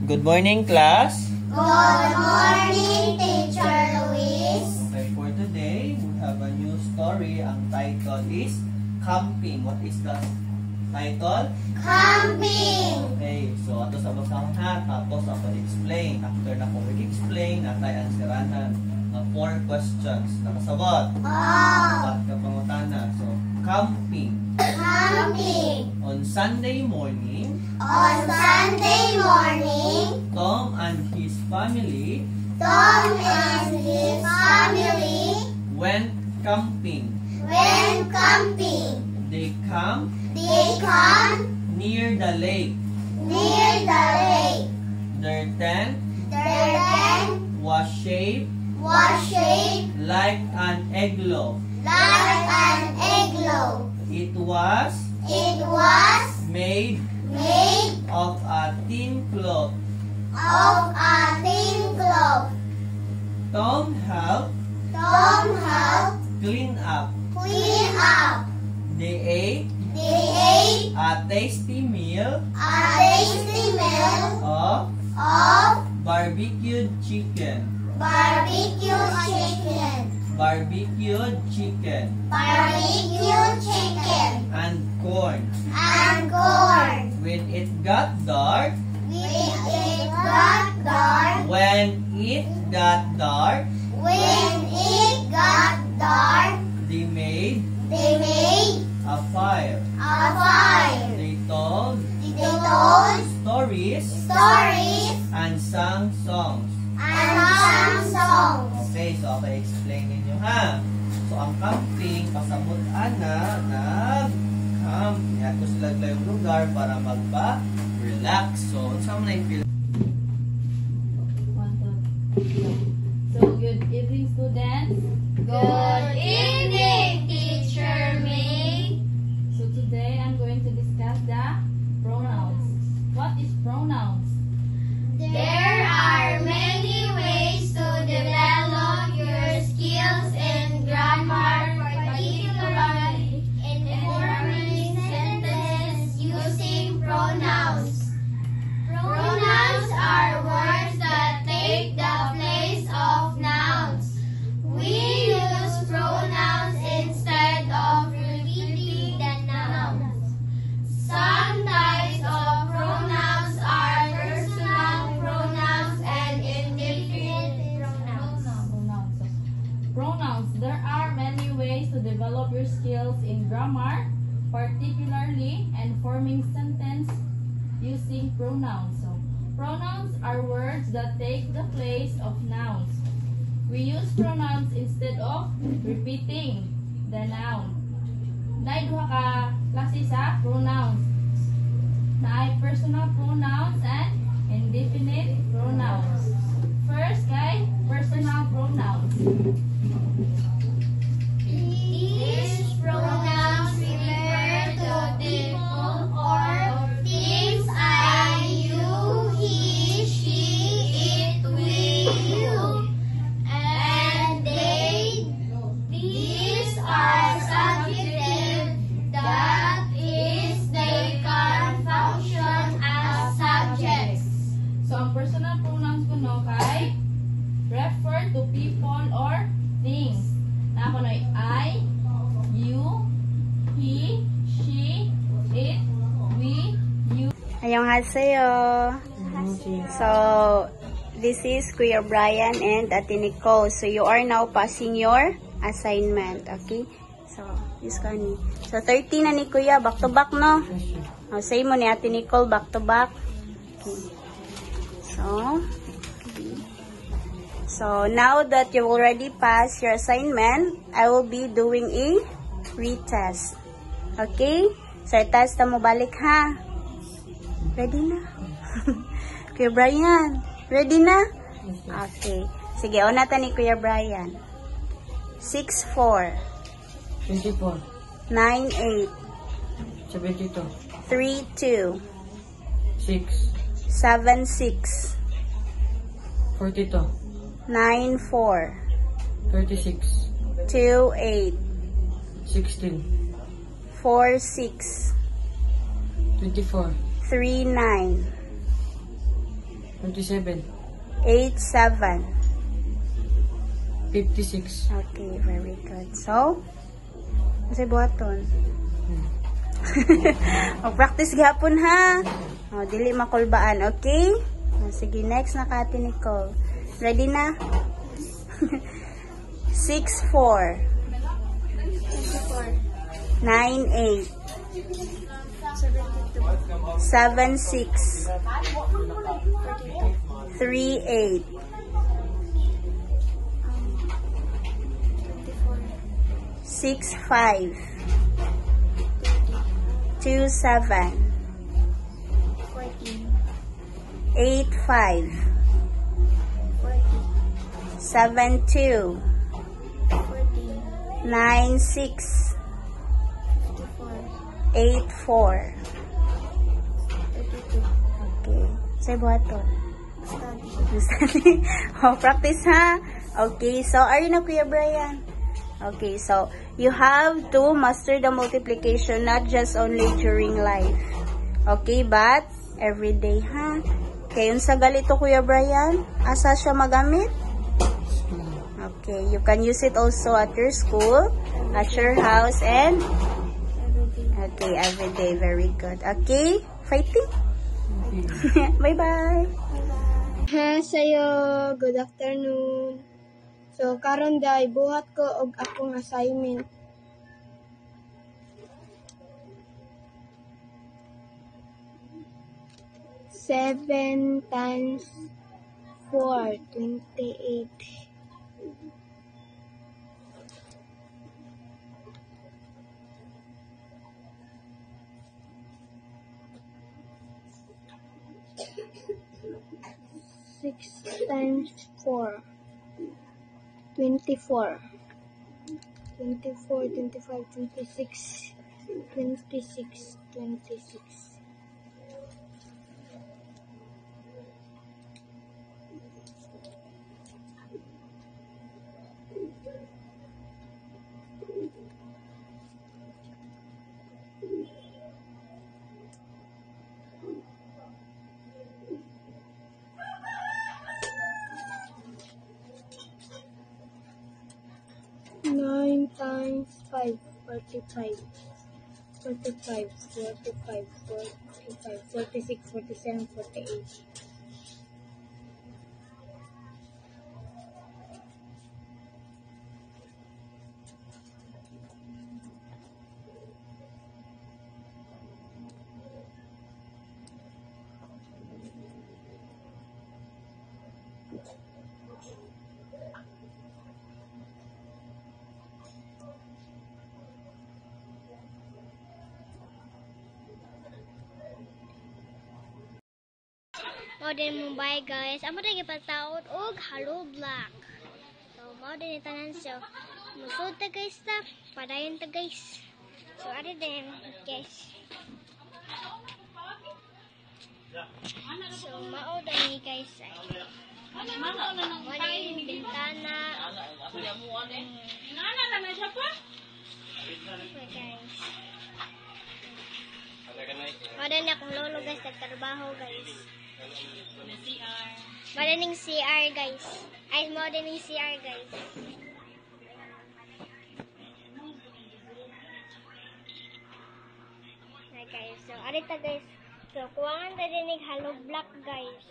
Good morning, class. Good morning, Teacher Luis. Okay, for today, we have a new story. Ang title is Camping. What is the title? Camping. Okay, so ato sa basahon ha, tapos ako explain. After na ko explain, natay answeranan ng 4 questions. Nakasabot? Pat ka pangutana. So, camping. Camping. On Sunday morning, Tom and his family went camping. They camped near the lake. Their tent was shaped like an igloo. It was made of a thin cloth. Tom helped clean up. They ate a tasty meal of barbecued chicken and corn. When it got dark, they made a fire. They told stories and sang songs. Okay, so ako explain ninyo ha. So ang camping, pasabot ana, nag-camp. Yato sila yung lugar para magpa-relax. So, saan mo na-feel? So, good evening, students. Good evening, Teacher May. So, today I'm going to discuss the pronouns. What is pronouns? There are many ways to develop your skills in grammar, particularly in forming sentences using pronouns. Pronouns are words that take the place of nouns. We use pronouns instead of repeating the nouns. Some types of pronouns are personal pronouns and indefinite pronouns. Pronouns. There are many ways to develop your skills in grammar, particularly in forming sentence using pronouns. So, pronouns are words that take the place of nouns. We use pronouns instead of repeating the noun. Naay duha ka klase sa pronouns. Naay personal pronouns and indefinite pronouns. First kay personal pronouns. These pronouns refer to people or things I, you, he, she, it, we, you. And these are subjunctive, that is, they can function as subjects. So, ang personal pronouns ko no kay refer to people or things. Na ako no I, you, he, she, it, we, you. Annyeonghaseyo. So, this is Kuya Brian and Ate Nicole. So, you are now passing your assignment. Okay? So, this kani. So, 13 na ni Kuya. Back to back, no? Say mo ni Ate Nicole, back to back. Okay. So, now that you've already passed your assignment, I will be doing a retest. Okay? So, test na mo balik, ha? Ready na? Kuya Brian, ready na? Okay. Sige, unatan ni Kuya Brian. 6'4". 24. 9'8". 72. 3'2". 6. 7'6". 42. 9'4". 36. 2'8". 16. 4'6". 24. 3'9". 27. 8, 7. 56. Okay, very good. So, kasi buhaton. Mag-practice gapon ha. O, dili makulbaan, okay? O, sige, next na ka Ate Nicole. Ready na? 6, 4. 9, 8. 7, 6. 3, 8. 6, 5. 2, 7. 8, 5. 7, 2. 9, 6. 8, 4. Okay. Say buhaton. Study. Oh, practice ha. Okay, so are you na Kuya Brian? Okay, so you have to master the multiplication not just only during life. Okay, but every day ha. Okay, yun sa galito Kuya Brian, asa siya magamit? Okay, you can use it also at your school, at your house, and okay, every day. Very good. Okay, fighting. Bye-bye. Ha sayo, good afternoon. So karon day buhat ko og akong assignment. Seven times 4, 28. Six times 4, 24. 24, 25, 26. 26, 26. Nine times 5, 45. 45, 45, 45, 46, 47, 48. Mao din Mumbai guys. Amo din gipataod og Hello Black. So mao din tanan siya. Musud ta guys ta, padayon ta guys. So ari din guys. So mao din guys. Mao din bintana. Guys. Mao din akong lolo guys nagtrabaho guys. Modeling CR guys. Ay, modeling CR guys. Hi guys. So, arita guys. So, kuwangan ta dinig Hello Black guys.